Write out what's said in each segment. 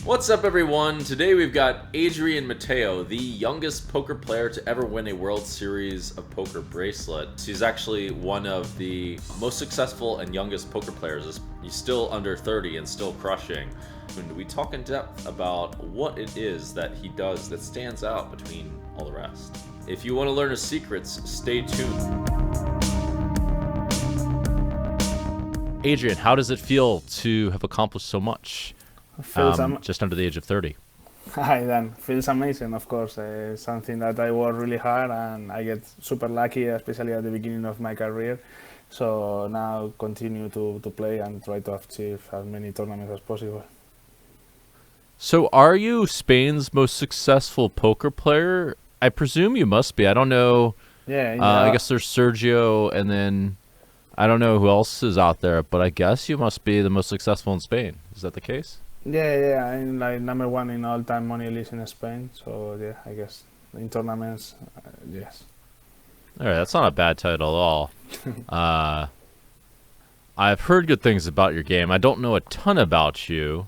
What's up, everyone? Today we've got Adrian Mateos, the youngest poker player to ever win a World Series of Poker bracelet. He's actually one of the most successful and youngest poker players. He's still under 30 and still crushing. And we talk in depth about what it is that he does that stands out between all the rest. If you want to learn his secrets, stay tuned. Adrian, how does it feel to have accomplished so much? Just under the age of 30. Hi, Dan. Feels amazing, of course. Something that I work really hard and I get super lucky, especially at the beginning of my career. So now continue to play and try to achieve as many tournaments as possible. So are you Spain's most successful poker player? I presume you must be. I don't know. Yeah. I guess there's Sergio, and then I don't know who else is out there, but I guess you must be the most successful in Spain. Is that the case? Yeah. I'm like #1 in all-time money list in Spain. So yeah, I guess in tournaments, yes. All right, that's not a bad title at all. I've heard good things about your game. I don't know a ton about you.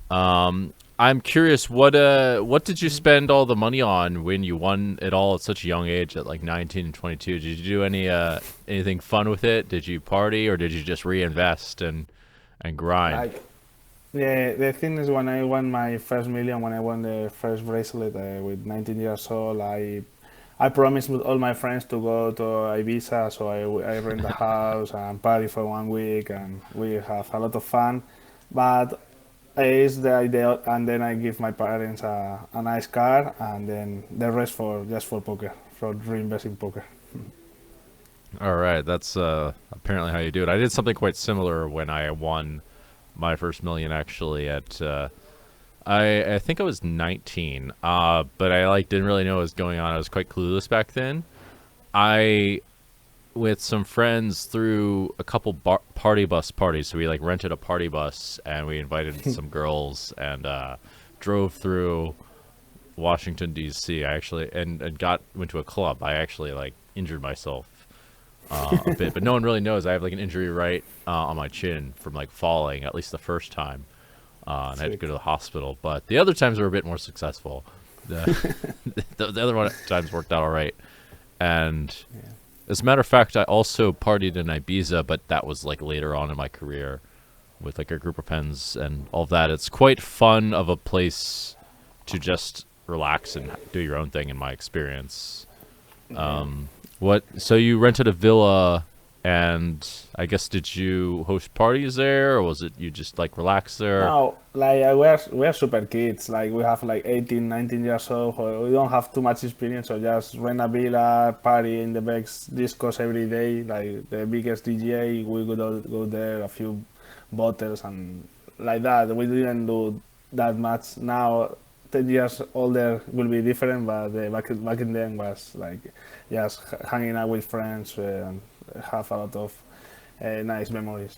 I'm curious, what did you spend all the money on when you won it all at such a young age, at like 19 and 22? Did you do anything fun with it? Did you party, or did you just reinvest and grind? Yeah, the thing is, when I won my first million, when I won the first bracelet with 19 years old, I promised with all my friends to go to Ibiza, so I rent a house and party for 1 week, and we have a lot of fun. But it's the idea, and then I give my parents a nice car, and then the rest just for poker, for reinvesting poker. All right, that's apparently how you do it. I did something quite similar when I won my first million, actually, at I think I was 19, but I didn't really know what was going on. I was quite clueless back then. I, with some friends, threw a couple party bus parties. So we rented a party bus and we invited some girls and drove through Washington D.C. I actually and went to a club. I actually injured myself a bit, but no one really knows. I have an injury right on my chin from falling, at least the first time, and I had to go to the hospital. But the other times were a bit more successful. The other times worked out all right. And as a matter of fact, I also partied in Ibiza, but that was later on in my career with a group of friends and all of that. It's quite fun of a place to just relax and do your own thing, in my experience. So you rented a villa, and I guess did you host parties there, or was it you just relax there? No, we're super kids. We have 18, 19 years old. We don't have too much experience, so just rent a villa, party in the best discos every day. The biggest DJ, we would go there, a few bottles and like that. We didn't do that much. Now, 10 years older will be different, but back in then was just hanging out with friends and have a lot of nice memories.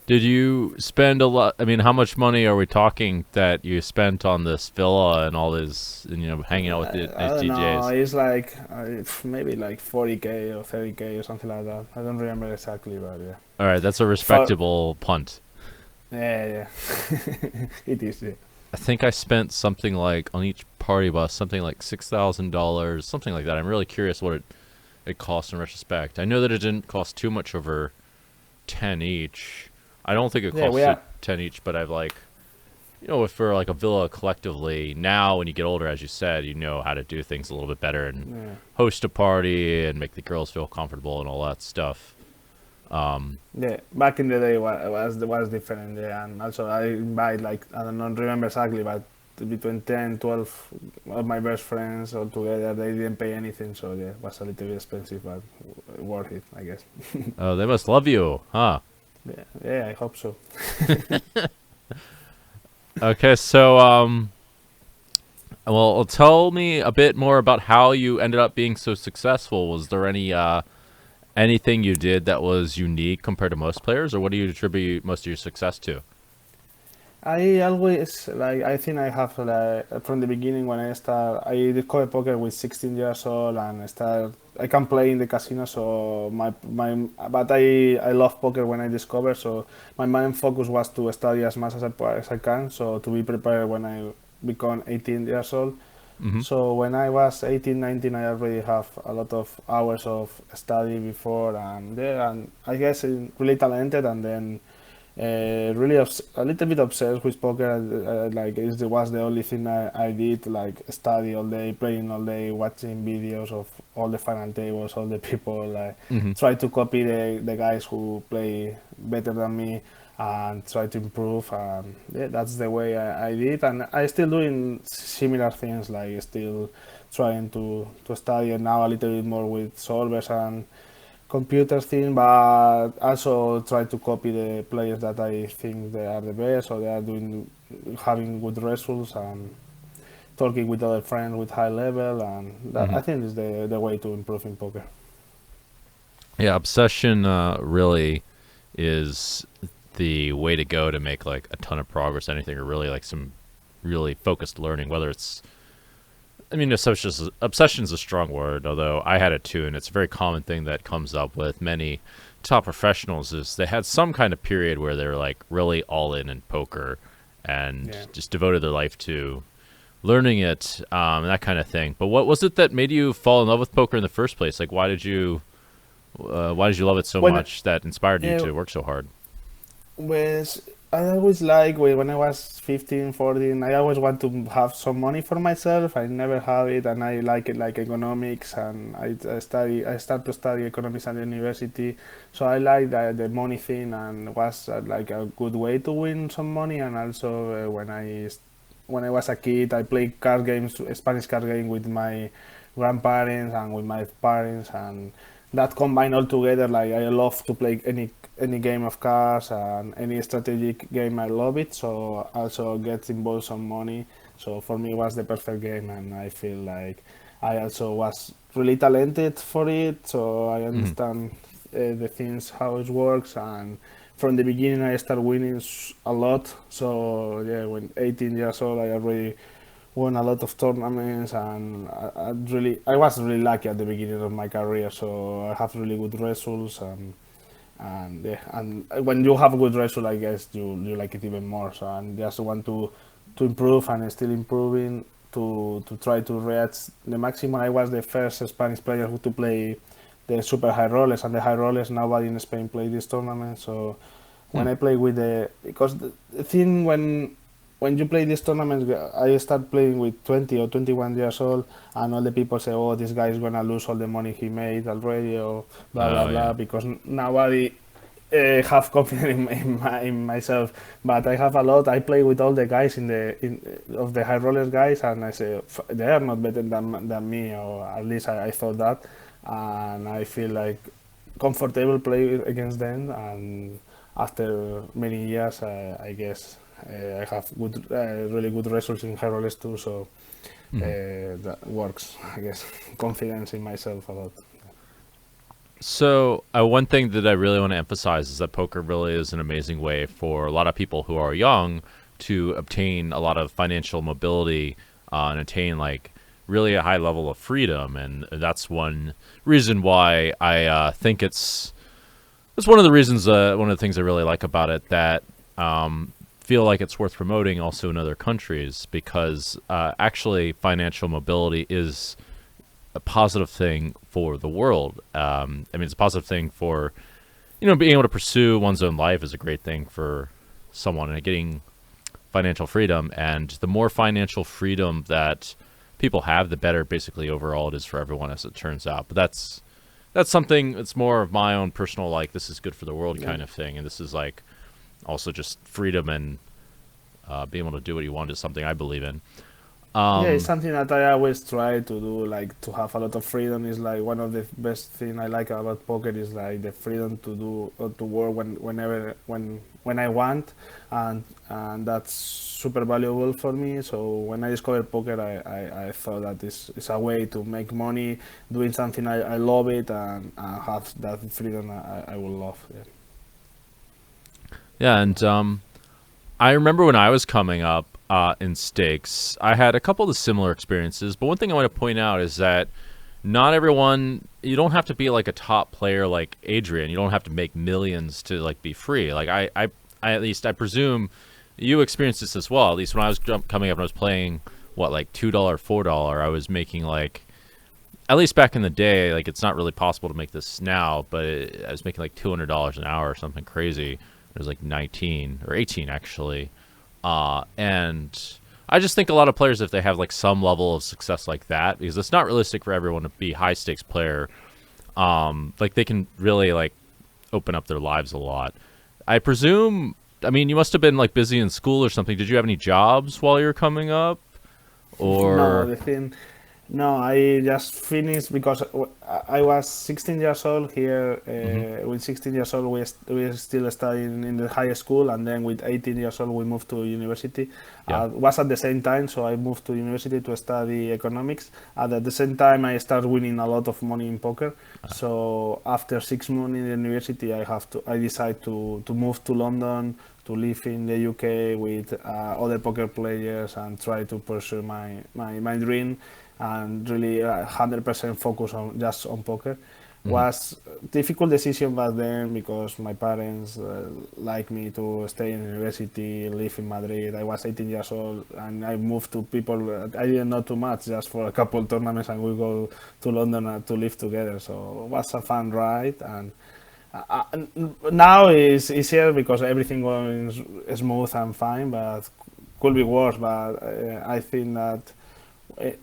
Did you spend a lot? I mean, how much money are we talking that you spent on this villa and all this, and hanging out with these DJs? No, it's maybe 40K or 30K or something like that. I don't remember exactly, but yeah. All right, that's a respectable punt. Yeah. It is, yeah. I think I spent something on each party bus, something like $6,000, something like that. I'm really curious what it cost in retrospect. I know that it didn't cost too much over 10 each. I don't think it cost 10 each, but I've for a villa collectively, now when you get older, as you said, you know how to do things a little bit better and host a party and make the girls feel comfortable and all that stuff. Yeah, back in the day was different, yeah, and also I invite I don't remember exactly, but between 10, 12 of my best friends all together. They didn't pay anything, so yeah, it was a little bit expensive, but worth it, I guess. Oh, they must love you, huh? Yeah, I hope so. Okay, so well, tell me a bit more about how you ended up being so successful. Was there anything you did that was unique compared to most players, or what do you attribute most of your success to? I always I think I have from the beginning when I discovered poker with 16 years old and I started I can play in the casino. So but I love poker when I discovered. So my main focus was to study as much as I can. So to be prepared when I become 18 years old. Hmm. So when I was 18, 19, I already have a lot of hours of study before, and yeah, and I guess really talented, and then really a little bit obsessed with poker. Like it was the only thing I did, like study all day, playing all day, watching videos of all the final tables, all the people. Like Hmm. try to copy the guys who play better than me and try to improve. And yeah, that's the way I did, and I still doing similar things, like still trying to study, and now a little bit more with solvers and computer thing, but also try to copy the players that I think they are the best, or they are doing having good results, and talking with other friends with high level, and that Hmm. I think is the way to improve in poker. Yeah, obsession really is the way to go to make like a ton of progress, anything, or really like some really focused learning, whether it's, I mean, obsession's a strong word, although I had it too, and it's a very common thing that comes up with many top professionals is they had some kind of period where they were like really all in poker and Yeah. just devoted their life to learning it, and that kind of thing. But what was it that made you fall in love with poker in the first place? Like, why did you love it so When much that inspired you yeah, to work so hard? was I always like when I was 15, 14, I always want to have some money for myself. I never have it, and I like it like economics, and I start to study economics at the university. So I like the money thing, and was like a good way to win some money. And also when I was a kid, I played card games, Spanish card game with my grandparents and with my parents, and that combined all together. Like I love to play any game of cards and any strategic game. I love it. So also get involved some money. So for me, it was the perfect game, and I feel like I also was really talented for it. So I Hmm. understand the things how it works, and from the beginning I started winning a lot. So yeah, when 18 years old, I already won a lot of tournaments, and I was really lucky at the beginning of my career. So I have really good results, and yeah, and when you have a good result, I guess you like it even more. So I just want to improve and still improving to try to reach the maximum. I was the first Spanish player who to play the super high rollers, and the high rollers nobody in Spain play this tournament. So Hmm. when I play with because the thing when you play these tournaments, I start playing with 20 or 21 years old, and all the people say, "Oh, this guy is gonna lose all the money he made already," or blah blah Oh blah, yeah. because nobody have confidence in myself. But I have a lot. I play with all the guys in of the high rollers guys, and I say they are not better than me, or at least I thought that, and I feel like comfortable play against them. And after many years, I guess I have really good results in high rollers too. So Hmm. that works. I guess confidence in myself a lot. So, one thing that I really want to emphasize is that poker really is an amazing way for a lot of people who are young to obtain a lot of financial mobility, and attain like really a high level of freedom. And that's one reason why I think it's one of the reasons, one of the things I really like about it, that feel like it's worth promoting also in other countries, because actually financial mobility is a positive thing for the world. I mean, it's a positive thing for, being able to pursue one's own life is a great thing for someone, and getting financial freedom. And the more financial freedom that people have, the better basically overall it is for everyone, as it turns out. But that's something that's more of my own personal, like, this is good for the world Yeah. kind of thing. And this is like also just freedom, and being able to do what you want is something I believe in. Yeah, it's Um, something that I always try to do, like to have a lot of freedom. Is like one of the best thing I like about poker is like the freedom to do or to work when I want, and that's super valuable for me. So when I discovered poker, I thought that is a way to make money doing something I love it, and have that freedom I will love. Yeah. yeah, and I remember when I was coming up in stakes, I had a couple of similar experiences. But one thing I want to point out is that not everyone. You don't have to be like a top player like Adrian. You don't have to make millions to like be free. Like I at least I presume you experienced this as well. At least when I was coming up and I was playing, what, like $2, $4, I was making like, at least back in the day, like it's not really possible to make this now, but I was making like $200 an hour or something crazy. It was like 19 or 18 actually. And I just think a lot of players, if they have like some level of success like that, because it's not realistic for everyone to be high stakes player, like they can really like open up their lives a lot. I presume, I mean, you must have been like busy in school or something. Did you have any jobs while you were coming up? Or No, the thing, no, I just finished because I was 16 years old here. Mhm. With 16 years old, we still studying in the high school, and then with 18 years old, we moved to university. Yeah. Was at the same time, so I moved to university to study economics. And at the same time, I started winning a lot of money in poker. So after 6 months in the university, I decided to move to London to live in the UK with other poker players and try to pursue my dream and really 100% focus on just on poker. Mhm. Was difficult decision back then because my parents like me to stay in university, live in Madrid. I was 18 years old and I moved to people I didn't know too much, just for a couple of tournaments, and we go to London to live together. So it was a fun ride, and now it's easier because everything going smooth and fine, but could be worse. But I think that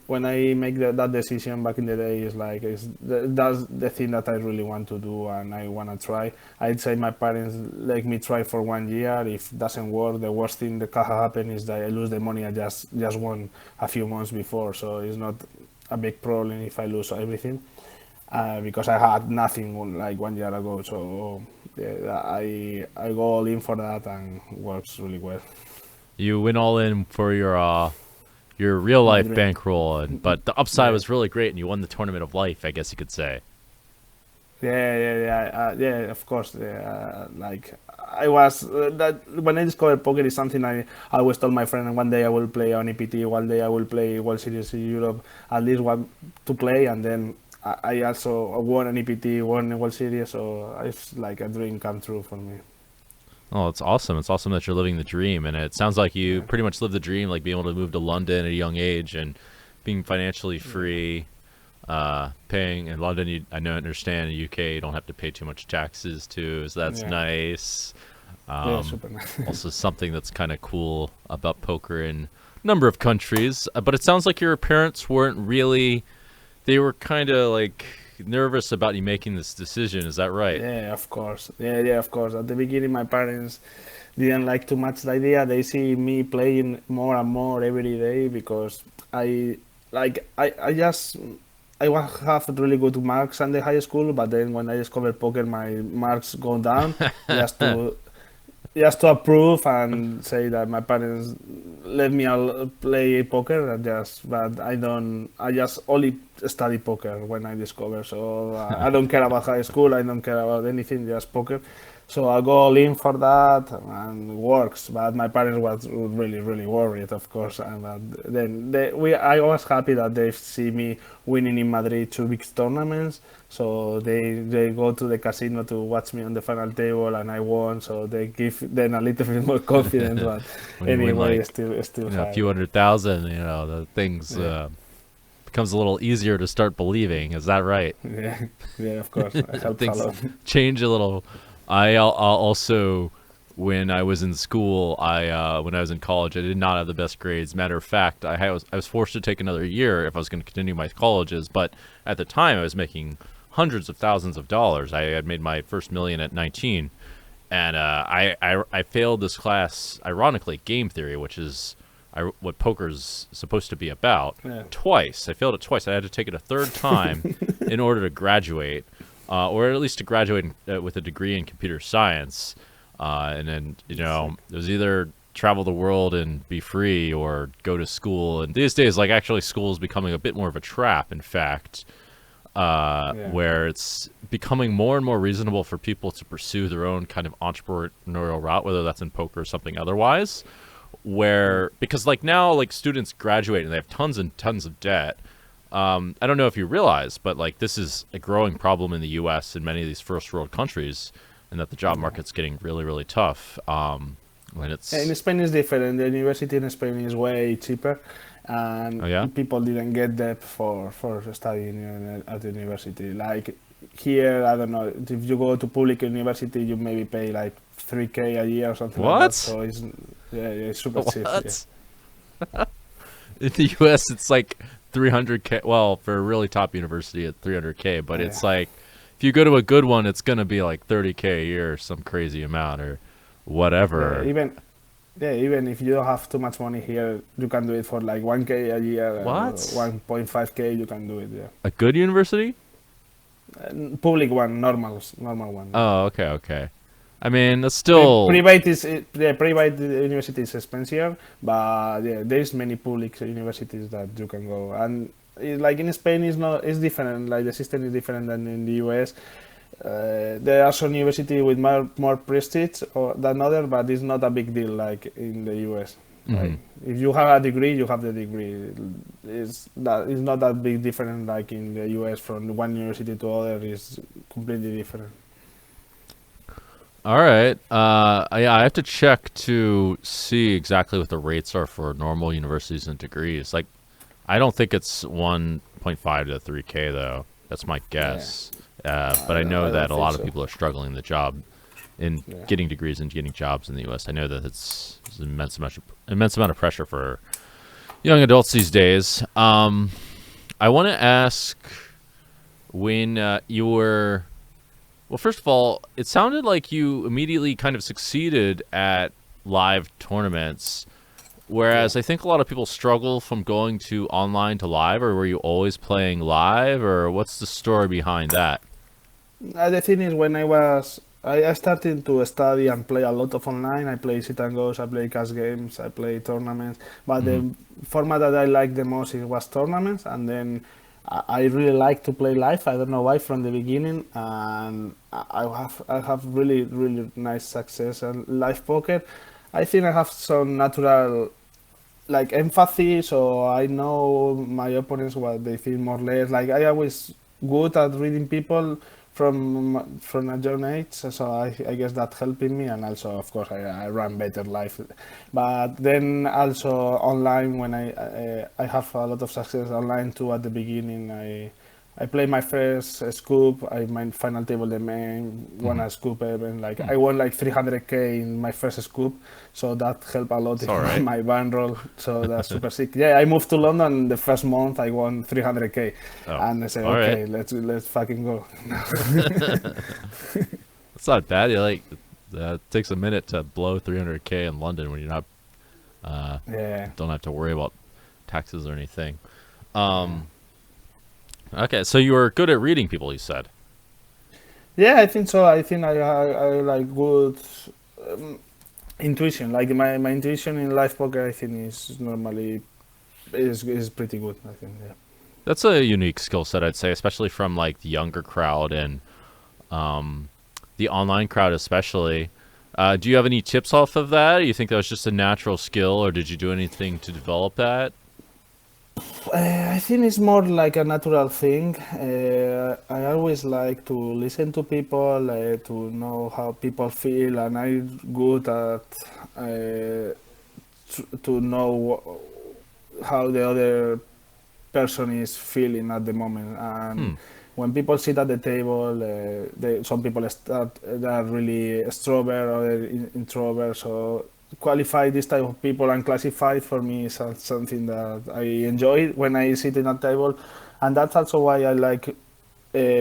when I make that decision back in the day, is like that's the thing that I really want to do and I want to try. I'd say my parents let me try for 1 year. If it doesn't work, the worst thing that can happen is that I lose the money I just won a few months before. So it's not a big problem if I lose everything. Because I had nothing like 1 year ago. So yeah, I go all in for that and works really well. You went all in for your real My life dream. bankroll, and but the upside Yeah, was really great, and you won the tournament of life, I guess you could say. yeah. Of course, like I was that when I discovered poker is something I always told my friend. One day I will play on EPT. One day I will play World Series in Europe. At least one to play, and then I also won an EPT, won a World Series. So it's like a dream come true for me. Oh, it's awesome. It's awesome that you're living the dream, and it sounds like you Yeah, pretty much lived the dream, like being able to move to London at a young age and being financially yeah, free. Paying in London, I know, understand in the UK you don't have to pay too much taxes too, so that's yeah, nice. yeah. Um, Super nice. Also, something that's kind of cool about poker in a number of countries. But it sounds like your parents weren't really, they were kind of like nervous about you making this decision. Is that right? Yeah, of course. Yeah, of course. At the beginning, my parents didn't like too much the idea. They see me playing more and more every day because I just have really good marks in the high school, but then when I discovered poker, my marks go down just to approve and say that my parents let me play poker and just, but I just only study poker when I discover. So I don't care about high school, I don't care about anything, just poker. So I go all in for that and it works. But my parents was really, really worried, of course. And then I was happy that they see me winning in Madrid two big tournaments. So they go to the casino to watch me on the final table, and I won. So they give them a little bit more confidence. But When you win anyway, like, it's still a high. few 100,000, the things Yeah, becomes a little easier to start believing. Is that right? yeah, yeah. Of course, it helps a Things lot. change a little. I'll also, when I was in school, when I was in college, I did not have the best grades. Matter of fact, I was forced to take another year if I was going to continue my colleges. But at the time, I was making hundreds of thousands of dollars. I had made my first million at 19, and I failed this class, ironically, game theory, which is what poker's supposed to be about, Yeah, twice. I failed it twice. I had to take it a third time in order to graduate, or at least to graduate with a degree in computer science. And then, sick. it was either travel the world and be free or go to school. And these days, like, actually school is becoming a bit more of a trap, in fact, Yeah, where it's becoming more and more reasonable for people to pursue their own kind of entrepreneurial route, whether that's in poker or something otherwise. yeah, Where, because like now, like students graduate and they have tons and tons of debt. I don't know if you realize, but like this is a growing problem in the U.S. and many of these first world countries, and that the job market's getting really, really tough. When it's In Spain is different. The university in Spain is way cheaper, oh yeah, and people didn't get that for studying at the university. Like here, I don't know. If you go to public university, you maybe pay like 3K a year or something like that. what? So it's super cheap. Yeah. What? In the U.S., it's like 300K. Well, for a really top university, at 300K. But Yeah. it's like if you go to a good one, it's gonna be like 30K a year, or some crazy amount, or whatever. Even if you don't have too much money here, you can do it for like 1K a year, What? 1.5K. You can do it. Yeah. A good university? Public one, normal one. Oh, okay, okay. I mean, that's still Private university is expensive, but yeah, there's many public universities that you can go. And like in Spain, it's different. Like the system is different than in the US. There are some university with more prestige than other, but it's not a big deal like in the US. Like if you have a degree, you have the degree. It's not that big different like in the US from one university to other. Is completely different. all right. Yeah, I have to check to see exactly what the rates are for normal universities and degrees. Like, I don't think it's 1.5 to 3K though. That's my guess. But I know I that don't a lot think of so. people are struggling the job in Yeah. getting degrees and getting jobs in the U.S. I know that it's an immense amount of pressure for young adults these days. I want to ask when you were. Well, first of all, it sounded like you immediately kind of succeeded at live tournaments, whereas I think a lot of people struggle from going to online to live. Or were you always playing live, or what's the story behind that? The thing is, when I started to study and play a lot of online. I play sit and goes, I play cash games, I play tournaments. But the format that I like the most was tournaments, and then I really like to play live. I don't know why from the beginning, and I have really nice success in live poker. I think I have some natural like empathy, so I know my opponents what they feel more or less. Like I always good at reading people from a young age, so I guess that helping me, and also of course I run better life, but then also online when I have a lot of success online too. At the beginning, I played my first scoop. I my final table the main won a scoop event. Like I won like 300K in my first scoop, so that helped a lot It's in all right. my bankroll. So that's super sick. Yeah, I moved to London the first month. I won 300K, Oh, and I said, all right. okay, let's fucking go. It's not bad. You like it takes a minute to blow 300K in London when you're not Yeah. don't have to worry about taxes or anything. Okay, so you were good at reading people, you said. Yeah, I think so. I think I like good intuition. Like my intuition in live poker, I think is normally is pretty good. I think. Yeah. That's a unique skill set, I'd say, especially from like the younger crowd and the online crowd, especially. Do you have any tips off of that? Do you think that was just a natural skill, or did you do anything to develop that? I think it's more like a natural thing. I always like to listen to people, to know how people feel, and I'm good at to know how the other person is feeling at the moment. And when people sit at the table, some people they are really extrovert or introvert. So qualify this type of people and classify it for me is something that I enjoy when I sit in a table, and that's also why I like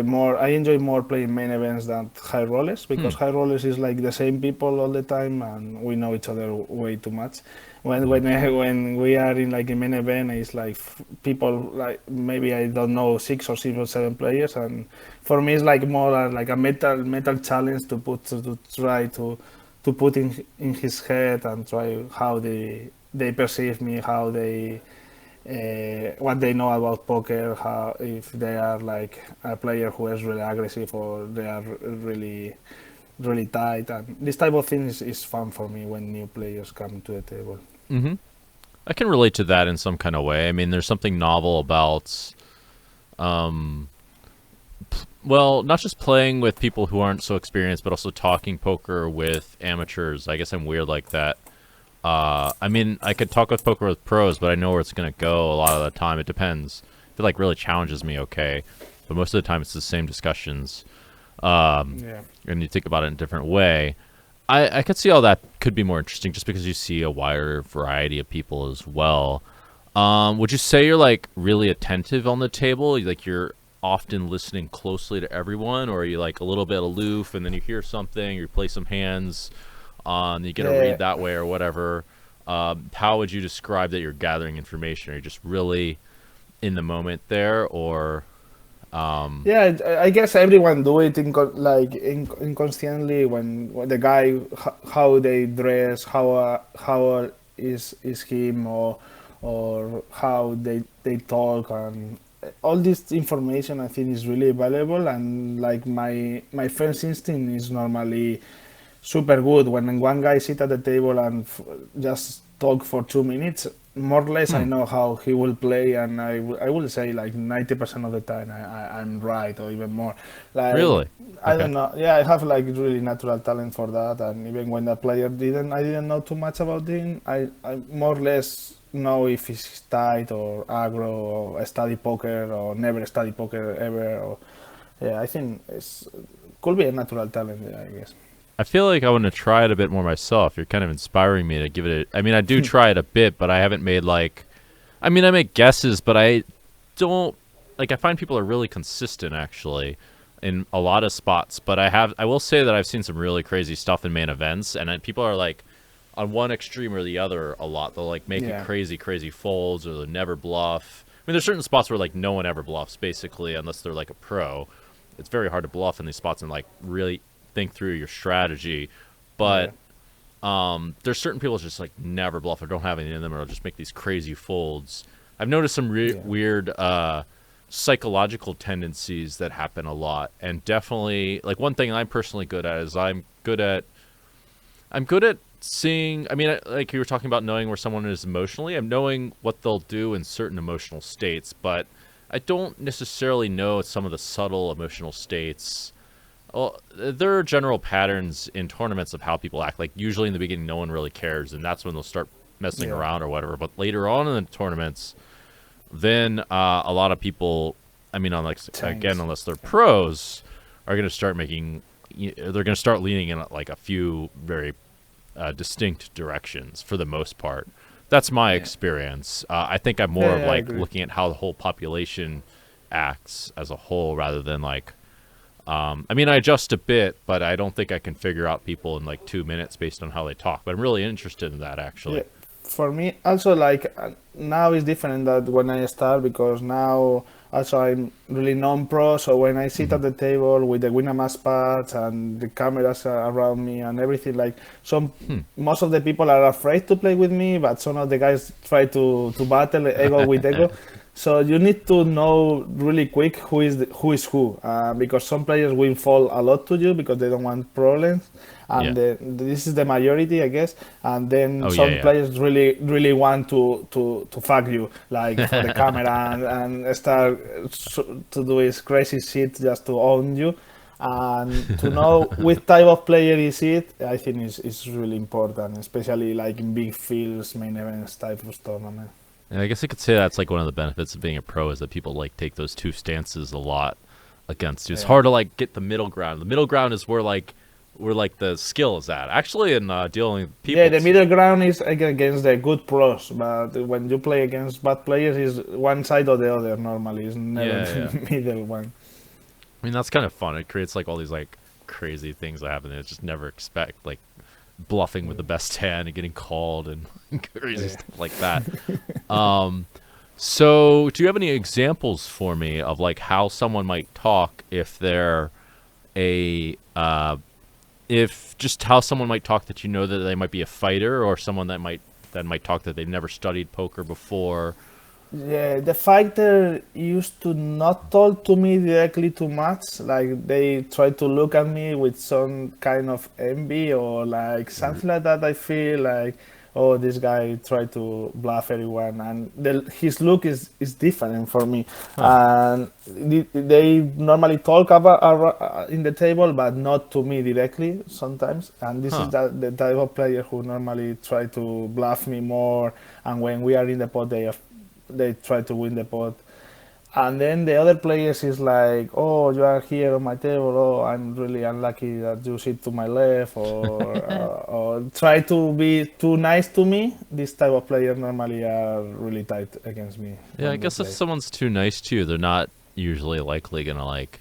more. I enjoy more playing main events than high rollers, because high rollers is like the same people all the time, and we know each other way too much. When we are in like a main event, it's like people like maybe I don't know 6 or 7 players, and for me it's like more like a mental challenge to try to put in his head and try how they perceive me, how they what they know about poker, how if they are like a player who is really aggressive or they are really tight, and this type of thing is fun for me when new players come to the table. I can relate to that in some kind of way. I mean, there's something novel about Well, not just playing with people who aren't so experienced, but also talking poker with amateurs. I guess I'm weird like that. I mean, I could talk with poker with pros, but I know where it's gonna go a lot of the time. It depends. If it like really challenges me, okay. But most of the time, it's the same discussions. Yeah. And you think about it in a different way. I could see how that could be more interesting, just because you see a wider variety of people as well. Would you say you're like really attentive on the table? Like you're often listening closely to everyone, or are you like a little bit aloof and then you hear something, you play some hands, you get a read Yeah. that way or whatever? How would you describe that you're gathering information? Are you just really in the moment there, or Yeah, I guess everyone do it inconsciently when the guy how they dress, how is him or how they talk and all this information I think is really valuable and like my first instinct is normally super good when one guy sit at the table and just talk for 2 minutes more or less I hmm, know how he will play and I will say like 90% of the time I'm right or even more like really? I Okay. don't know yeah I have like really natural talent for that and even when the player didn't I didn't know too much about him I more or less know if he's tight or aggro or study poker or never study poker ever or yeah I think it's could be a natural talent yeah, I guess. I feel like I want to try it a bit more myself. You're kind of inspiring me to give it. I mean, I do try it a bit, but I haven't made like. I mean, I make guesses, but I don't like. I find people are really consistent actually in a lot of spots. But I will say that I've seen some really crazy stuff in main events, and people are like on one extreme or the other a lot. They'll like make it Yeah. crazy, crazy folds, or they'll never bluff. I mean, there's certain spots where like no one ever bluffs, basically, unless they're like a pro. It's very hard to bluff in these spots and like really think through your strategy. Yeah. But there's certain people just like never bluff or don't have any in them, or just make these crazy folds. I've noticed some Yeah. weird psychological tendencies that happen a lot, and definitely like one thing I'm personally good at is I'm good at seeing. I mean, like you were talking about knowing where someone is emotionally. I'm knowing what they'll do in certain emotional states, but I don't necessarily know some of the subtle emotional states. Well, there are general patterns in tournaments of how people act. Like usually in the beginning, no one really cares, and that's when they'll start messing Yeah. around or whatever. But later on in the tournaments, then a lot of people, I mean, on like again, Change. unless they're pros, are going to start making. They're going to start leaning in like a few very distinct directions for the most part. That's my Yeah. experience. I think I'm more Yeah, of yeah, I like agree. looking at how the whole population acts as a whole rather than like I mean, I adjust a bit, but I don't think I can figure out people in like 2 minutes based on how they talk. But I'm really interested in that, Yeah. actually. For me, also like now is different that when I start because now also I'm really non-pro. So when I sit Hmm. at the table with the Winamax pads and the cameras are around me and everything, like some Hmm. most of the people are afraid to play with me, but some of the guys try to battle ego with ego. So you need to know really quick who is who, because some players will fall a lot to you because they don't want problems, Yeah. and this is the majority, I guess. And then Oh yeah, some yeah. players really want to fuck you, like for the camera and start to do his crazy shit just to own you. And to know which type of player is it, I think is really important, especially like in big fields, main events type of tournament. And I guess I could say that's like one of the benefits of being a pro is that people like take those two stances a lot against you. It's Yeah. hard to like get the middle ground. The middle ground is where like the skill is at. Actually, in dealing with Yeah, people, the middle ground is against the good pros, but when you play against bad players, is one side or the other. Normally, it's never yeah, yeah. the middle one. I mean, that's kind of fun. It creates like all these like crazy things that happen that you just never expect, like bluffing with the best hand and getting called and crazy Yeah. stuff like that. Um, so do you have any examples for me of like how someone might talk if they're a if just how someone might talk that you know that they might be a fighter or someone that might talk that they've never studied poker before? Yeah, the fighter used to not talk to me directly too much. Like they try to look at me with some kind of envy or like R- something like that. I feel like, oh, this guy tried to bluff everyone, and his look is different for me. Huh. And they normally talk about in the table, but not to me directly sometimes. And this is Huh. the type of player who normally try to bluff me more. And when we are in the pot, they try to win the pot. And then the other players is like, oh, you are here on my table. Oh, I'm really unlucky that you sit to my left, or try to be too nice to me. This type of player normally are really tight against me Yeah, I when we guess if play. someone's too nice to you, they're not usually likely gonna like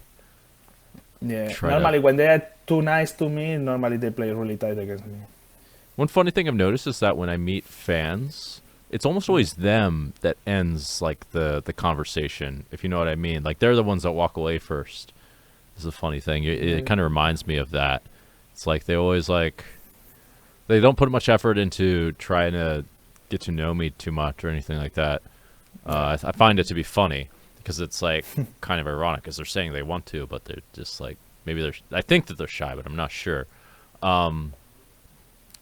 Yeah, try to. normally when they are too nice to me, normally they play really tight against me. One funny thing I've noticed is that when I meet fans, it's almost Yeah, always them that ends like the conversation, if you know what I mean. Like they're the ones that walk away first. This is a funny thing. It yeah, kind of reminds me of that. It's like they always like they don't put much effort into trying to get to know me too much or anything like that. yeah. I find it to be funny because it's like kind of ironic because they're saying they want to, but they're just like maybe they're. I think that they're shy, but I'm not sure. Um,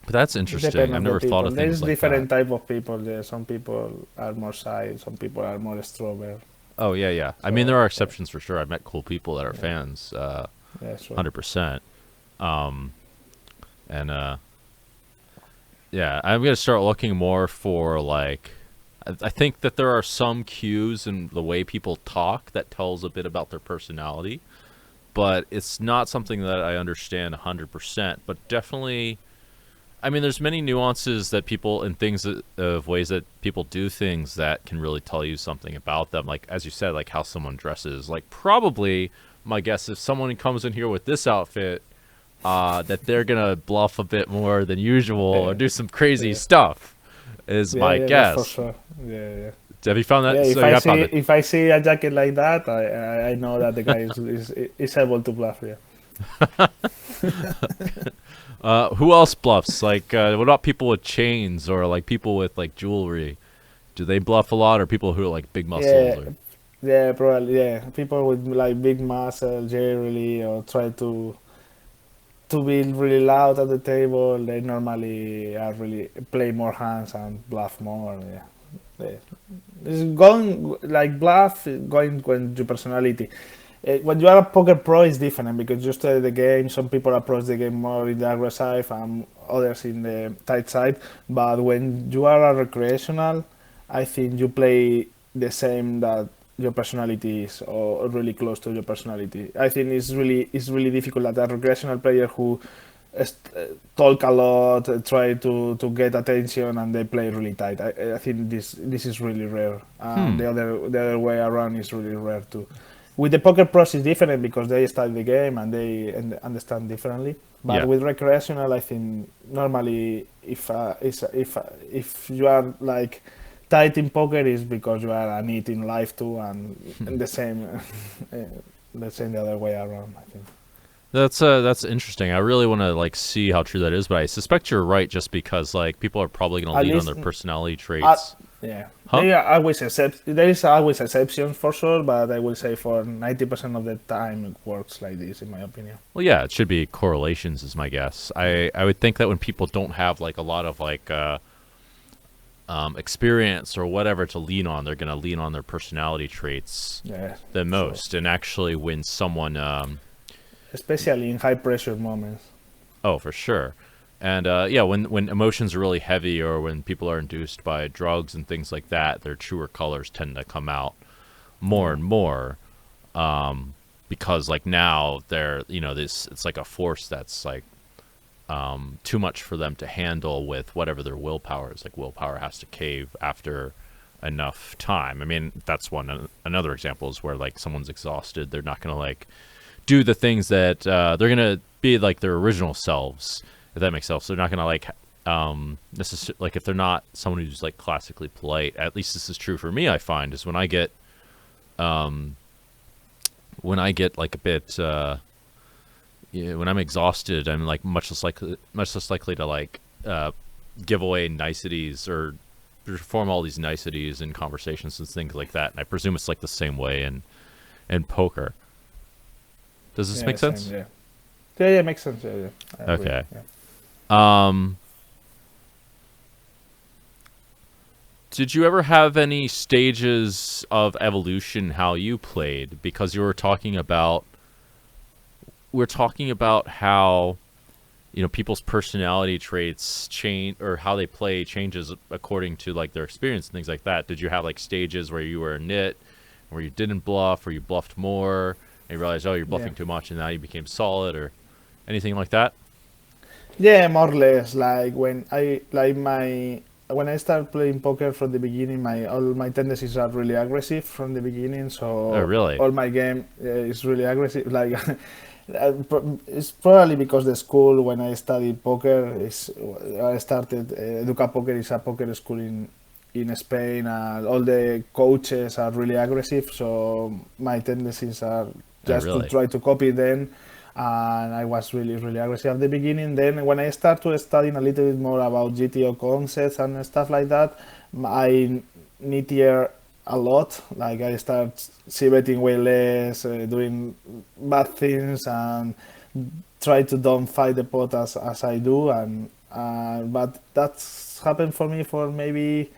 but that's It interesting. depends I've on the never thought people. of There things is like that. different type of people. There, some people are more shy, some people are more extrovert. Oh yeah, yeah. I mean, there So, are so exceptions for sure. I've met cool people that are yeah, fans, yeah, sure. 100%. Um, and yeah, I'm gonna start looking more for like. I think that there are some cues in the way people talk that tells a bit about their personality, but it's not something that I understand 100%. But definitely, I mean, there's many nuances that people and things of ways that people do things that can really tell you something about them. Like as you said, like how someone dresses. Like probably my guess if someone comes in here with this outfit, that they're gonna bluff a bit more than usual or Yeah, do some crazy yeah, stuff. Is yeah, my yeah. That's for guess. sure. Yeah, yeah. Have you found Yeah, that? So you have found it. if I see a jacket like that, I know that the guy is able to bluff. Yeah. Who else bluffs? Like, what about people with chains or like people with like jewelry? Do they bluff a lot, or people who are like big muscles? Yeah, Or yeah, probably. Yeah, people with like big muscle generally, or try to be really loud at the table. They normally are really play more hands and bluff more. Yeah. Yeah. It's going like bluff going when your personality. When you are a poker pro, it's different because you study the game. Some people approach the game more in the aggressive and others in the tight side. But when you are a recreational, I think you play the same that your personality is, or really close to your personality. I think it's really difficult that a recreational player who talk a lot, try to get attention, and they play really tight. I think this is really rare, and hmm, the other way around is really rare too. With the poker pros is different because they study the game and they understand differently. But yeah, with recreational, I think normally if you are like tight in poker is because you are a neat in life too, and the same the other way around. I think. that's interesting. I really want to like see how true that is, but I suspect you're right, just because like people are probably gonna At lean on least their personality Uh, traits. yeah, Huh? there is always exceptions for sure, but I will say for 90% of the time it works like this, in my opinion. Well, yeah, it should be correlations, is my guess. I would think that when people don't have like a lot of like experience or whatever to lean on, they're gonna lean on their personality traits Yeah, the sure. most. And actually, when someone, Especially in high pressure moments. oh, for sure, and yeah, when emotions are really heavy or when people are induced by drugs and things like that, their truer colors tend to come out more Yeah, and more. Because like now they're this it's like a force that's like too much for them to handle with whatever their willpower is. Like willpower has to cave after enough time. I mean, that's another example is where like someone's exhausted, they're not gonna like do the things that they're gonna be like their original selves, if that makes sense. They're not gonna like necessarily like if they're not someone who's like classically polite. At least this is true for me. I find is when I get like a bit when I'm exhausted, I'm like much less likely to like give away niceties or perform all these niceties in conversations and things like that. And I presume it's like the same way in poker. Does this yeah, make same. sense? Yeah, yeah, makes sense. Yeah, yeah, I agree. Okay. Yeah. Um Did you ever have any stages of evolution how you played? Because you were talking about how people's personality traits change, or how they play changes according to like their experience and things like that. Did you have like stages where you were a nit, where you didn't bluff, or you bluffed more, and you realized, oh, you're Yeah. bluffing too much, and now you became solid, or anything like that? Yeah, more or less. Like when I start playing poker from the beginning, my all my tendencies are really aggressive from the beginning. Oh, So really? all my game is really aggressive. Like it's probably because the school when I studied poker is I started Educa Poker is a poker school in Spain, and all the coaches are really aggressive. So my tendencies are Oh, just to really? try to copy them, and I was really aggressive at the beginning. Then when I started studying a little bit more about GTO concepts and stuff like that, I nittier a lot. Like I start c-betting way less, doing bad things, and try to don't fight the pot as I do. And but that's happened for me for maybe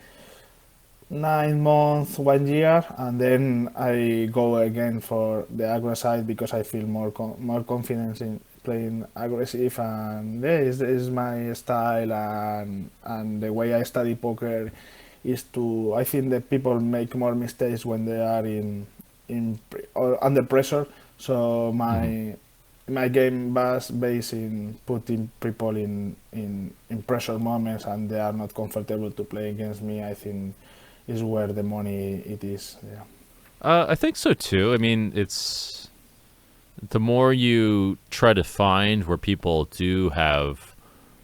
9 months, 1 year, and then I go again for the aggro side because I feel more confidence in playing aggressive, and yeah, is my style, and the way I study poker is to. I think that people make more mistakes when they are or under pressure. So Hmm. my game was based in putting people in pressure moments, and they are not comfortable to play against me. I think is where the money it is. Yeah. I think so too. I mean, it's the more you try to find where people do have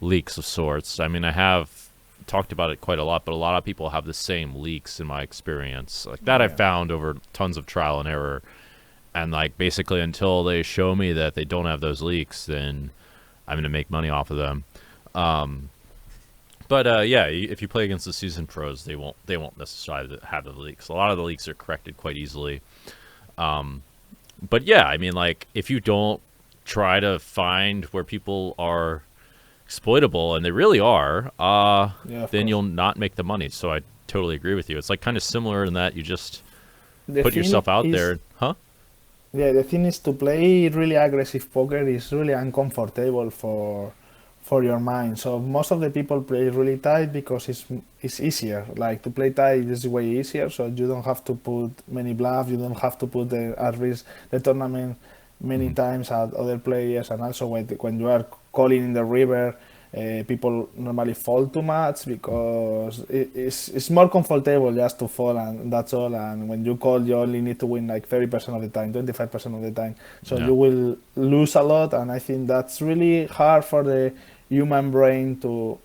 leaks of sorts. I mean, I have talked about it quite a lot, but a lot of people have the same leaks in my experience. Like that I've Yeah. found over tons of trial and error. And like basically until they show me that they don't have those leaks, then I'm going to make money off of them. Um, but yeah, if you play against the seasoned pros, they won't necessarily have the leaks. A lot of the leaks are corrected quite easily. Um, but yeah, I mean, like if you don't try to find where people are exploitable, and they really are, Yeah, of then course. you'll not make the money. So I totally agree with you. It's like kind of similar in that you just The put thing yourself out is, there, huh? yeah, the thing is to play really aggressive poker is really uncomfortable for your mind. So most of the people play really tight because it's easier. Like to play tight is way easier. So you don't have to put many bluffs. You don't have to put at risk the tournament many Hmm. times at other players. And also when you are calling in the river, people normally fall too much because it's more comfortable just to fall, and that's all. And when you call, you only need to win like 30% of the time, 25% of the time. So Yeah. you will lose a lot, and I think that's really hard for the human brain to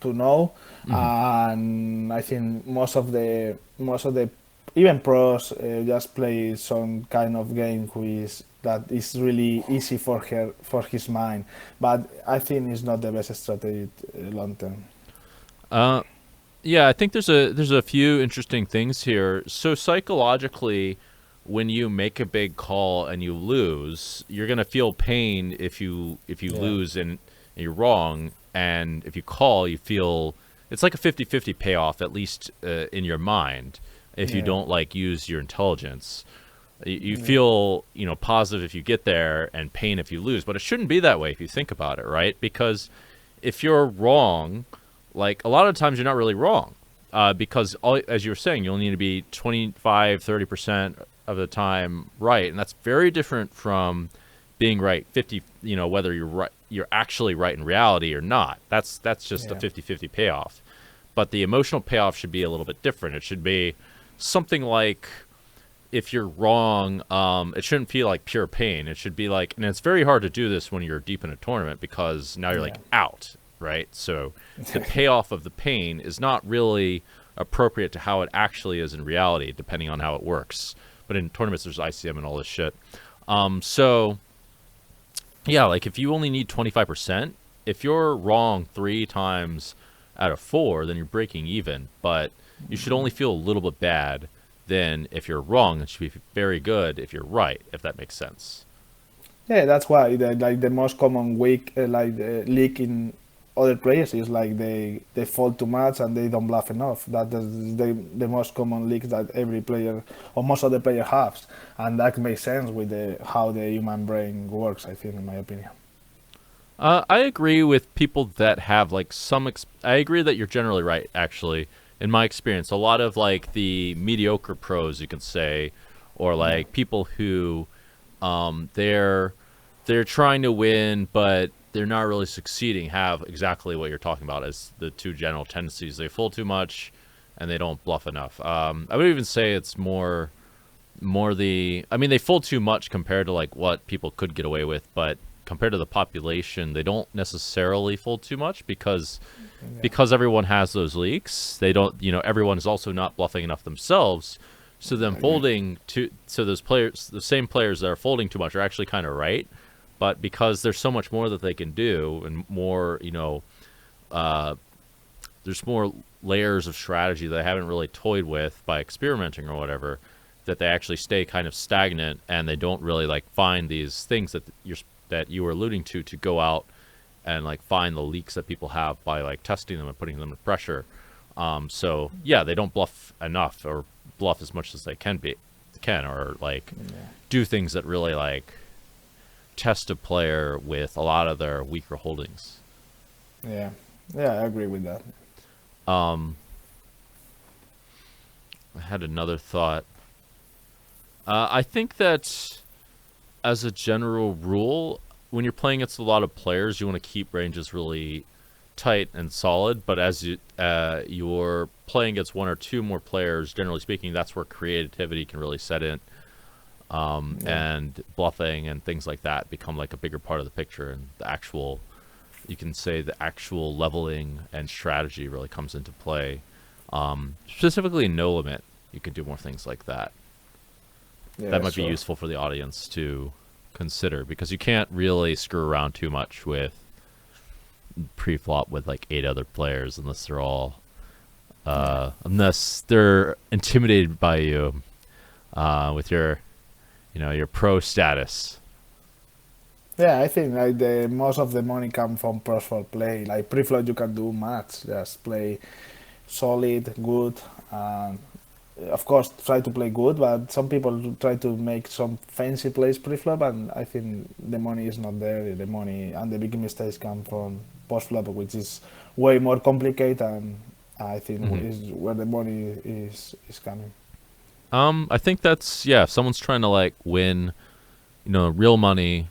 know. Hmm. And I think most of the even pros just play some kind of game which that is really easy for his mind, but I think it's not the best strategy long term. Uh, Yeah, I think there's a few interesting things here. So psychologically, when you make a big call and you lose, you're gonna feel pain if you Yeah, lose and you're wrong, and if you call, you feel it's like a 50-50 payoff, at least in your mind. If you yeah, don't like use your intelligence, you yeah, feel positive if you get there, and pain if you lose. But it shouldn't be that way if you think about it, right? Because if you're wrong, like a lot of times you're not really wrong, because as you were saying, you'll need to be 25, 30% of the time right, and that's very different from being right 50, whether you're actually right in reality or not. That's just a yeah, 50-50 payoff. But the emotional payoff should be a little bit different. It should be something like, if you're wrong, it shouldn't feel like pure pain. It should be like, and it's very hard to do this when you're deep in a tournament because now you're yeah, like out, right? So the payoff of the pain is not really appropriate to how it actually is in reality, depending on how it works. But in tournaments, there's ICM and all this shit. So yeah, like if you only need 25%, if you're wrong 3 times out of 4, then you're breaking even. But you should only feel a little bit bad. Then if you're wrong, it should be very good if you're right, if that makes sense. yeah. That's why like the most common weak leak in other players is like they fold too much and they don't bluff enough. That is the most common leak that every player or most of the player has, and that makes sense with how the human brain works. I think, in my opinion. I agree with people that have like I agree that you're generally right. Actually, in my experience, a lot of like the mediocre pros, you can say, or like people who, they're trying to win, but they're not really succeeding, have exactly what you're talking about as the two general tendencies. They fold too much, and they don't bluff enough. I would even say it's more I mean, they fold too much compared to like what people could get away with, but compared to the population, they don't necessarily fold too much because everyone has those leaks. They don't, everyone is also not bluffing enough themselves. So them folding so those players, the same players that are folding too much, are actually kind of right. But because there's so much more that they can do, and more, there's more layers of strategy that I haven't really toyed with by experimenting or whatever, that they actually stay kind of stagnant, and they don't really like find these things that you were alluding to go out and like find the leaks that people have by like testing them and putting them under pressure. So yeah, they don't bluff enough, or bluff as much as they can, or like do things that really like test a player with a lot of their weaker holdings. Yeah, I agree with that. I had another thought. I think that as a general rule, when you're playing against a lot of players, you want to keep ranges really tight and solid. But as you're playing against one or two more players, generally speaking, that's where creativity can really set in. And bluffing and things like that become like a bigger part of the picture, and you can say the actual leveling and strategy really comes into play. Specifically in no limit, you can do more things like that. That might be useful for the audience to consider, because you can't really screw around too much with pre-flop with like 8 other players unless they're intimidated by you with your pro status. Yeah, I think like most of the money come from post-flop play. Like pre-flop, you can do much. Just play solid, good, and of course try to play good. But some people try to make some fancy plays pre-flop, and I think the money is not there. The money and the big mistakes come from post-flop, which is way more complicated, and I think is where the money is coming. I think that's, if someone's trying to like win, real money,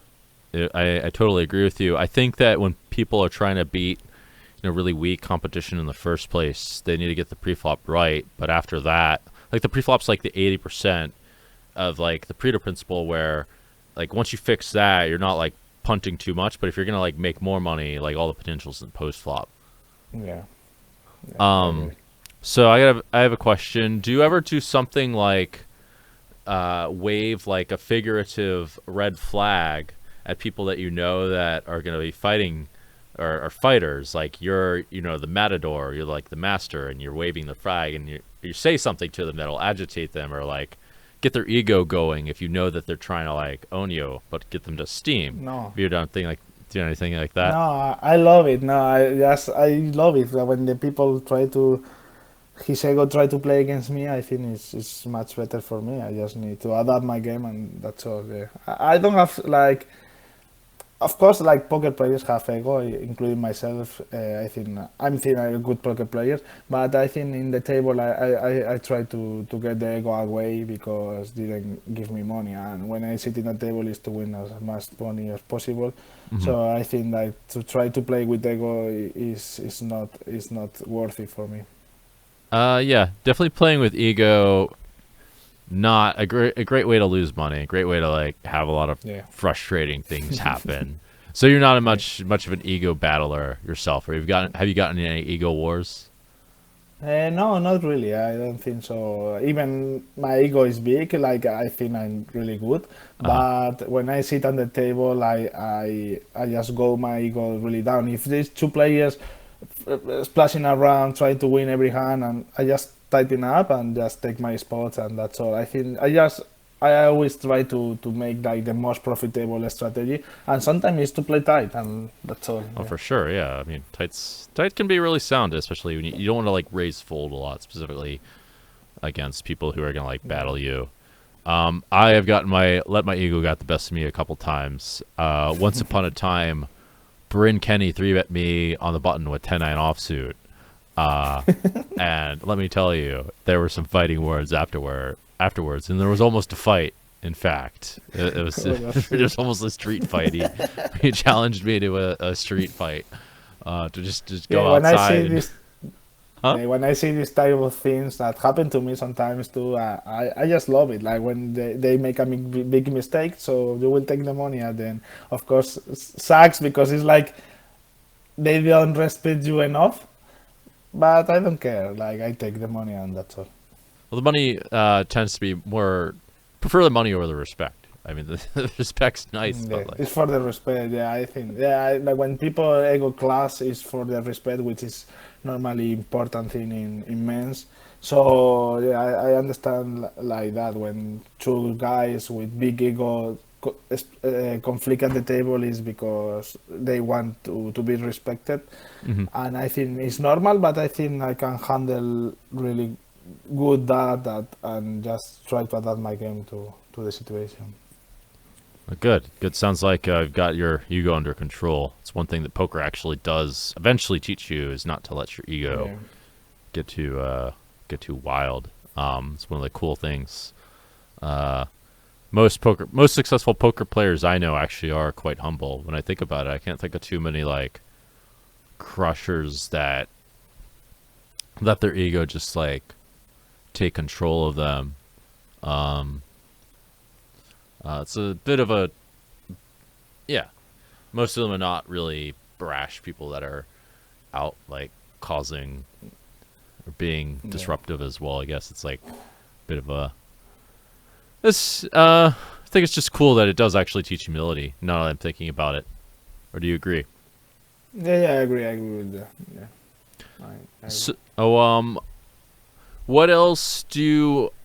I totally agree with you. I think that when people are trying to beat, really weak competition in the first place, they need to get the preflop right. But after that, like the preflop's like the 80% of like the Pareto principle, where like once you fix that, you're not like punting too much. But if you're gonna like make more money, like all the potential's in post flop. Yeah. So I have a question. Do you ever do something like wave like a figurative red flag at people that that are going to be fighting or fighters? Like you're the matador, you're like the master, and you're waving the flag, and you say something to them that'll agitate them or like get their ego going if you know that they're trying to like own you, but get them to steam. No. Have you done anything like that? No, I love it. No, I love it when the people his ego try to play against me. I think it's much better for me. I just need to adapt my game, and that's all. Yeah. I don't have like, of course, like poker players have ego, including myself. I think I'm a good poker player, but I think in the table I try to get the ego away, because it didn't give me money, and when I sit in the table is to win as much money as possible. So I think that to try to play with ego is not worthy for me. Yeah, definitely playing with ego. Not a great way to lose money. A great way to like have a lot of frustrating things happen. So you're not much of an ego battler yourself, or have you gotten in any ego wars? No, not really. I don't think so. Even my ego is big. Like I think I'm really good, but when I sit on the table, I just go my ego really down. If there's 2 players splashing around, trying to win every hand, and I just tighten up and just take my spots, and that's all. I think I always try to make like the most profitable strategy, and sometimes it's to play tight, and that's all. Oh, Yeah. for sure. Yeah. I mean, tight can be really sound, especially when you don't want to like raise fold a lot, specifically against people who are gonna like battle you. I have let my ego got the best of me a couple times. Once upon a time, Bryn Kenny 3-bet me on the button with 10-9 offsuit. And let me tell you, there were some fighting words afterwards, and there was almost a fight. In fact, it was it was almost a street fight. He challenged me to a street fight, to just go When I outside. see this, Huh? when I see these type of things that happen to me sometimes too, I just love it. Like when they make a big mistake, so you will take the money, and then of course sucks because it's like they don't respect you enough. But I don't care. Like I take the money and that's all. Well, the money tends to be more prefer the money over the respect. I mean, the respect's nice, Yeah, but like, it's for the respect. Yeah, I think. Yeah, like when people ego class is for the respect, which is normally important thing in men's. So yeah, I understand like that when two guys with big ego conflict at the table is because they want to be respected, mhm. and I think it's normal. But I think I can handle really good that and just try to adapt my game to the situation. Good. Good. Sounds like you've got your ego under control. It's one thing that poker actually does eventually teach you is not to let your ego Yeah. get too wild. It's one of the cool things. Most successful poker players I know actually are quite humble. When I think about it, I can't think of too many like crushers that let their ego just like take control of them. Um, it's a bit of a yeah. Most of them are not really brash people that are out like causing or being Yeah. disruptive as well. I guess it's like a bit of a this. I think it's just cool that it does actually teach humility. Now that I'm thinking about it, or do you agree? Yeah, I agree. I agree with that. Yeah. I agree. So, what else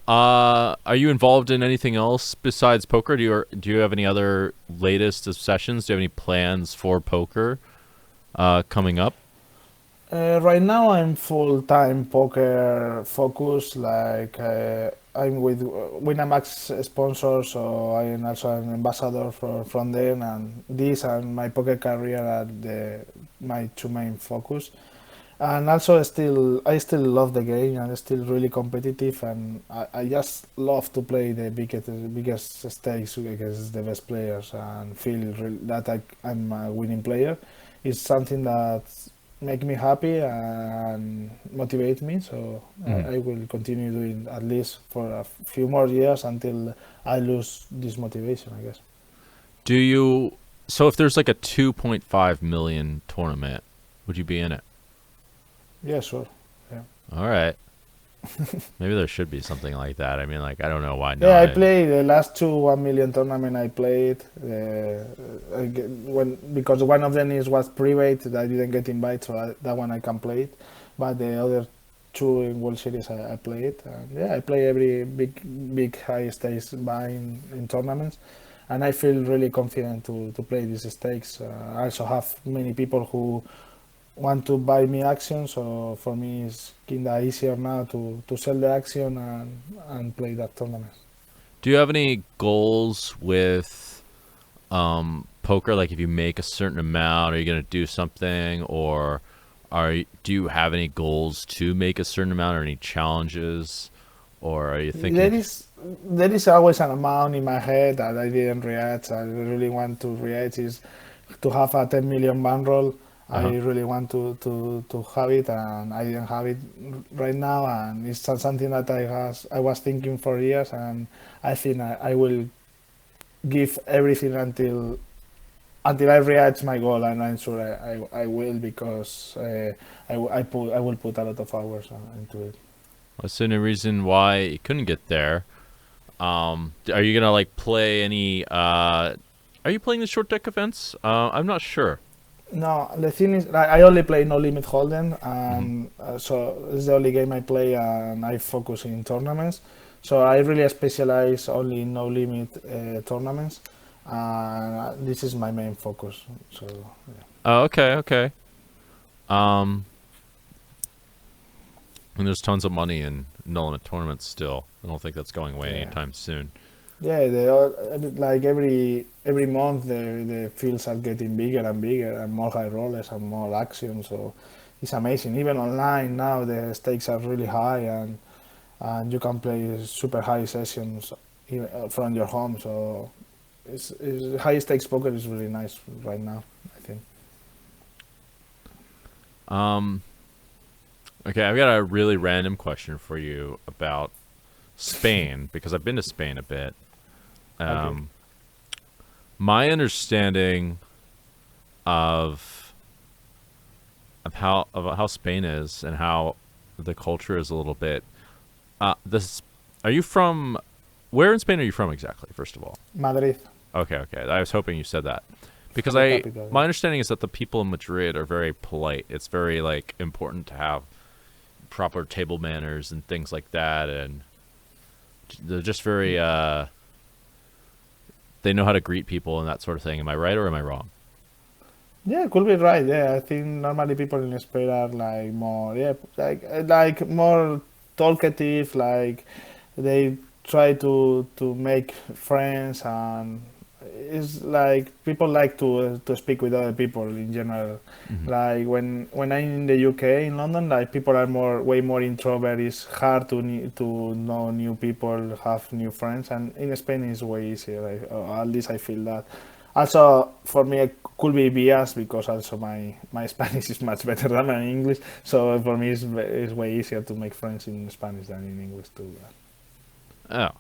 are you involved in anything else besides poker? Do you have any other latest obsessions? Do you have any plans for poker coming up? Right now, I'm full-time poker focused. Like I'm with Winamax sponsor, so I am also an ambassador from them, and this and my poker career are my two main focus. And also, I still love the game, and it's still really competitive, and I just love to play the biggest stakes against the best players and feel that I'm a winning player. It's something that make me happy and motivate me. So Mhm. I will continue doing at least for a few more years until I lose this motivation, I guess. Do you? So if there's like a 2.5 million tournament, would you be in it? Yeah, sure. Yeah. All right. Maybe there should be something like that. I mean, like I don't know why Yeah, I not. played the last two 1 million tournament I played. Because one of them was private, I didn't get invited, so that one I can play it. But the other two in World Series I played. And yeah, I play every big high stakes buy in tournaments, and I feel really confident to play these stakes. I also have many people who want to buy me action, so for me it's kinda easier now to sell the action and play that tournament. Do you have any goals with poker? Like if you make a certain amount, are you going to do something, or do you have any goals to make a certain amount, or any challenges, or are you There thinking? is always an amount in my head that I didn't react. I really want to react is to have a 10 million bankroll. Uh I huh. really want to have it, and I didn't have it right now. And it's something that I was thinking for years, and I think I will give everything until I reach my goal, and I'm sure I will because I will put a lot of hours into it. What's any reason why you couldn't get there? Are you gonna like play any? Are you playing the short deck events? I'm not sure. No, the thing is, I only play No Limit Hold'em, Hmm. and so it's the only game I play, and I focus in tournaments. So I really specialize only in no limit tournaments, and this is my main focus. So yeah. Oh, okay, okay. Um, and there's tons of money in no limit tournaments still. I don't think that's going away Yeah. anytime soon. Yeah, they are, like every month the fields are getting bigger and bigger and more high rollers and more action. So it's amazing. Even online now the stakes are really high and you can play super high sessions from your home. So it's high stakes poker is really nice right now, I think. Um, okay, I've got a really random question for you about Spain because I've been to Spain a bit. Okay. My understanding of how Spain is and how the culture is a little bit. This are you from? Where in Spain are you from exactly? First of all, Madrid, okay, okay. I was hoping you said that because the capital. my understanding is that the people in Madrid are very polite. It's very like important to have proper table manners and things like that, and they're just very they know how to greet people and that sort of thing. Am I right or am I wrong? Yeah, could be right. Yeah, I think normally people in Spain are like more, yeah, like more talkative. Like they try to make friends, and it's like people like to speak with other people in general. Mm-hmm. Like when I'm in the UK in London, like people are way more introvert. It's hard to know new people, have new friends, and in Spain it's way easier. Or at least I feel that. Also, for me, it could be biased because also my Spanish is much better than my English. So for me, it's way easier to make friends in Spanish than in English too. Oh,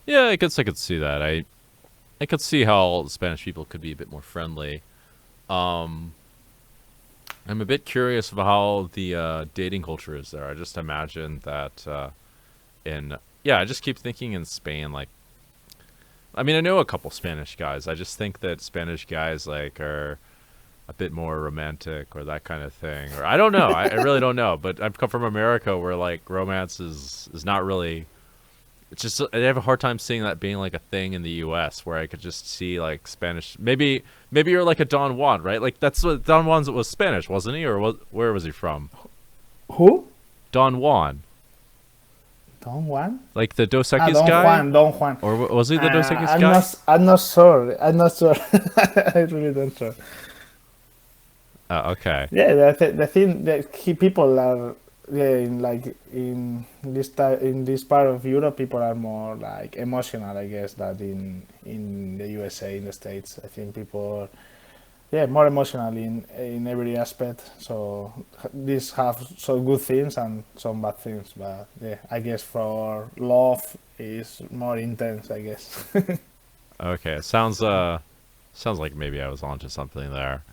yeah. I could see that. I could see how Spanish people could be a bit more friendly. Um, I'm a bit curious about how the dating culture is there. I just imagine that in yeah, I just keep thinking in Spain. Like, I mean, I know a couple Spanish guys. I just think that Spanish guys like are a bit more romantic or that kind of thing. Or I don't know. I really don't know. But I've come from America where like romance is not really. It's just I have a hard time seeing that being like a thing in the U.S. where I could just see like Spanish. Maybe you're like a Don Juan, right? Like that's what Don Juan was Spanish, wasn't he? Or where was he from? Who? Don Juan, Don Juan? like the Dos Ah, Equis Don guy, Juan, Don Juan. or was he the Dos Equis I'm guy? not. I'm not sure. I'm not sure. I really don't sure. Okay. Yeah, the thing that people are, yeah, in like in in this part of Europe, people are more like emotional, I guess, than in the USA, in the States. I think people, yeah, more emotional in every aspect. So these have some good things and some bad things, but yeah, I guess for love is more intense, I guess. Okay. Sounds like maybe I was onto something there.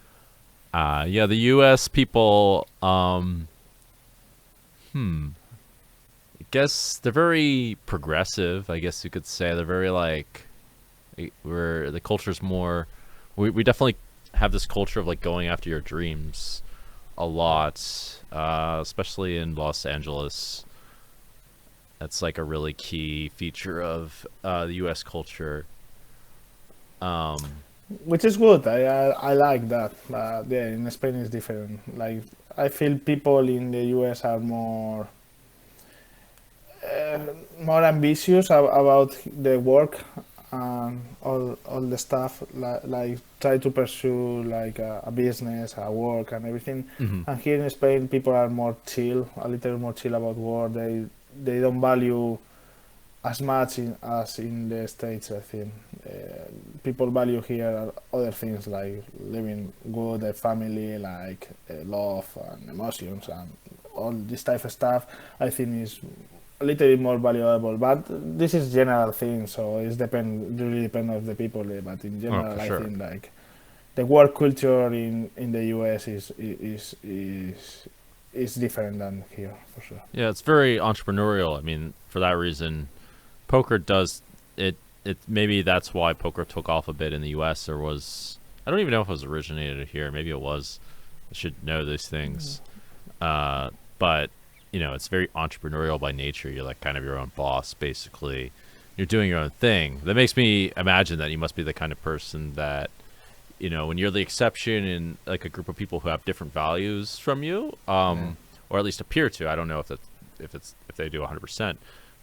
Yeah, the U.S. people. I guess they're very progressive. I guess you could say they're very like where the culture's more. We definitely have this culture of like going after your dreams a lot, especially in Los Angeles. That's like a really key feature of the U.S. culture. Um, Which is good. I like that. But yeah, in Spain it's different. Like I feel people in the US are uh, more ambitious about the work and all the stuff. Like try to pursue like a business, a work, and everything. mhm. And here in Spain, people are more chill, a little more chill about work. They don't value as much as in the States, I think. People value here other things like living good, a family, like love and emotions and all this type of stuff. I think is a little bit more valuable. But this is general thing, so it's really depend of the people. But in Oh, for general, I sure. think like the work culture in the US is different than here for sure. Yeah, it's very entrepreneurial. I mean, for that reason, poker does it. It maybe that's why poker took off a bit in the U.S. or was. I don't even know if it was originated here. Maybe it was. I should know these things. But it's very entrepreneurial by nature. You're like kind of your own boss, basically. You're doing your own thing. That makes me imagine that you must be the kind of person that, when you're the exception in like a group of people who have different values from you, or at least appear to. I don't know if they do 100%.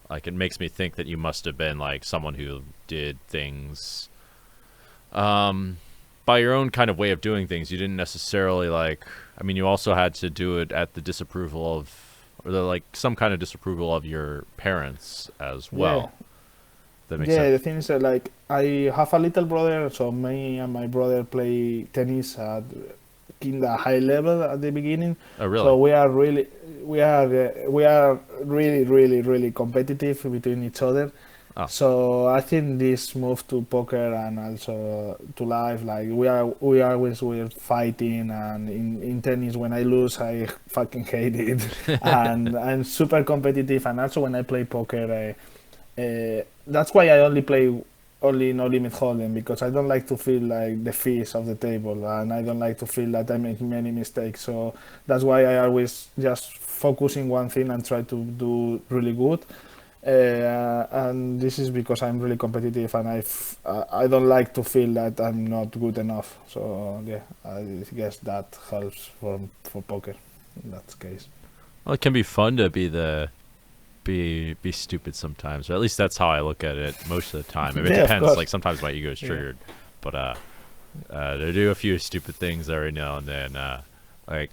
Like, it makes me think that you must have been like someone who did things by your own kind of way of doing things. You didn't necessarily you also had to do it at the disapproval of, or some kind of disapproval of your parents as well. Yeah. That makes Yeah, sense. the thing is that like I have a little brother, so me and my brother play tennis at in the high level at the beginning. Oh, really? So we are really really competitive between each other. Oh, So I think this move to poker and also to life, like we always were fighting, and in tennis when I lose I fucking hate it, and I'm super competitive, and also when I play poker. That's why I only play only no limit hold'em, because I don't like to feel like the fish of the table, and I don't like to feel that I make many mistakes. So that's why I always just focus in one thing and try to do really good. And this is because I'm really competitive, and I don't like to feel that I'm not good enough. So yeah, I guess that helps for poker in that case. well, it can be fun to be stupid sometimes, or at least that's how I look at it most of the time. I mean, it Yeah, of depends. course. Like, sometimes my ego is Yeah. triggered, but they do a few stupid things every now and then. Like,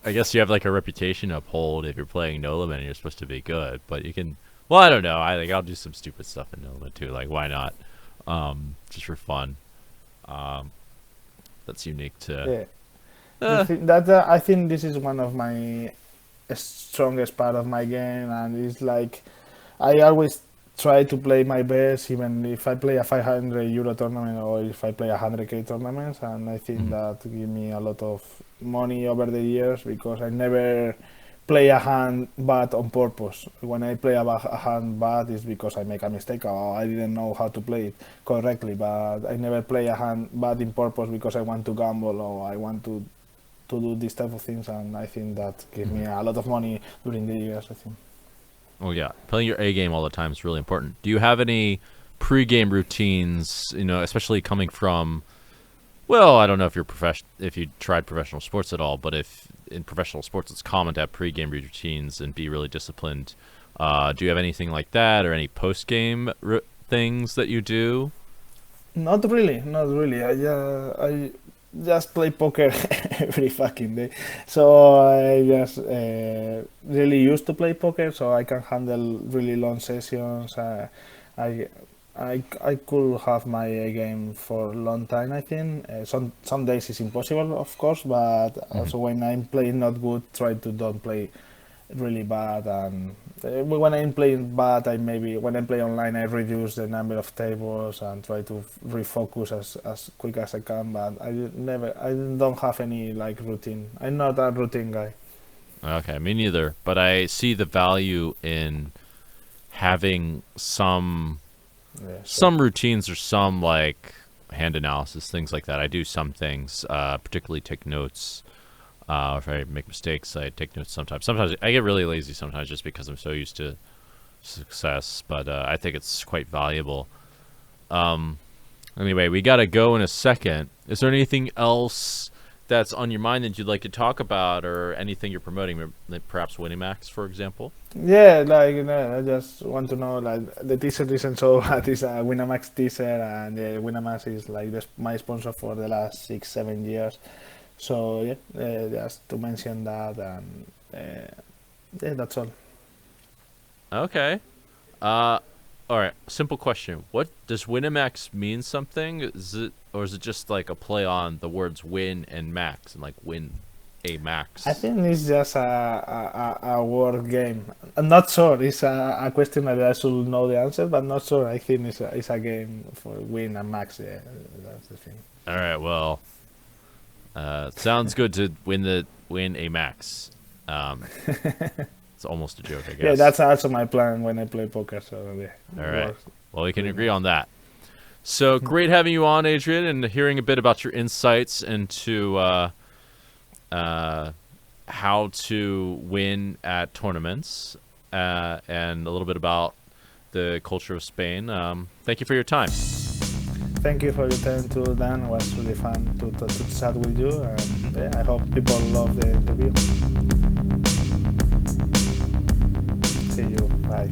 I guess you have like a reputation to uphold if you're playing no limit and you're supposed to be good, but you can. Well, I don't know. I think I'll do some stupid stuff in no limit too. Like, why not? Just for fun. That's unique to. Yeah. Uh, I think this is one of my strongest part of my game, and it's like I always try to play my best, even if I play a 500 euro tournament or if I play a 100k tournaments, and I think mhm. that give me a lot of money over the years, because I never play a hand bad on purpose. When I play a hand bad, it's because I make a mistake or I didn't know how to play it correctly, but I never play a hand bad in purpose because I want to gamble or I want to do these type of things, and I think that gives me a lot of money during the years, I think. Oh yeah, playing your A game all the time is really important. Do you have any pre-game routines? Especially coming from. Well, I don't know if you tried professional sports at all, but if in professional sports it's common to have pre-game routines and be really disciplined. Do you have anything like that, or any post-game things that you do? Not really, not really. I just play poker every fucking day. So I just really used to play poker, so I can handle really long sessions. I I could have my A game for a long time. I think some days it's impossible, of course, but Hmm. also when I'm playing not good, try to don't play really bad. And when I'm playing bad, I maybe when I play online, I reduce the number of tables and try to refocus as quick as I can. But I don't have any like routine. I'm not a routine guy. Okay, me neither. But I see the value in having Yeah, sure. some routines or some like hand analysis, things like that. I do some things, particularly take notes. If I make mistakes, I take notes sometimes. Sometimes I get really lazy sometimes just because I'm so used to success, but I think it's quite valuable. Um, anyway, we got to go in a second. Is there anything else that's on your mind that you'd like to talk about, or anything you're promoting, perhaps Winimax, for example? Yeah, like I just want to know like the t-shirt isn't so bad. It's a Winamax t-shirt, and Winamax is like my sponsor for the last 6 7 years. So yeah, just to mention that, and yeah, that's all. Okay. Uh, all right. Simple question. What does Winamax mean? Something? Or is it just like a play on the words win and max, and like win a I max? think it's just a word game. I'm not sure. It's a question that I should know the answer, but not sure. I think it's a game for win and max. Yeah, that's the thing. All right. Well, sounds good to win a max. Um, it's almost a joke, I Yeah, guess. that's also my plan when I play poker. So yeah, All it right. works Well, we can pretty agree much. on that. So great having you on, Adrian, and hearing a bit about your insights into uh, how to win at tournaments, and a little bit about the culture of Spain. Thank you for your time. Thank you for your time too, Dan. It was really fun to chat with you. And yeah, I hope people love the video. See you. Bye.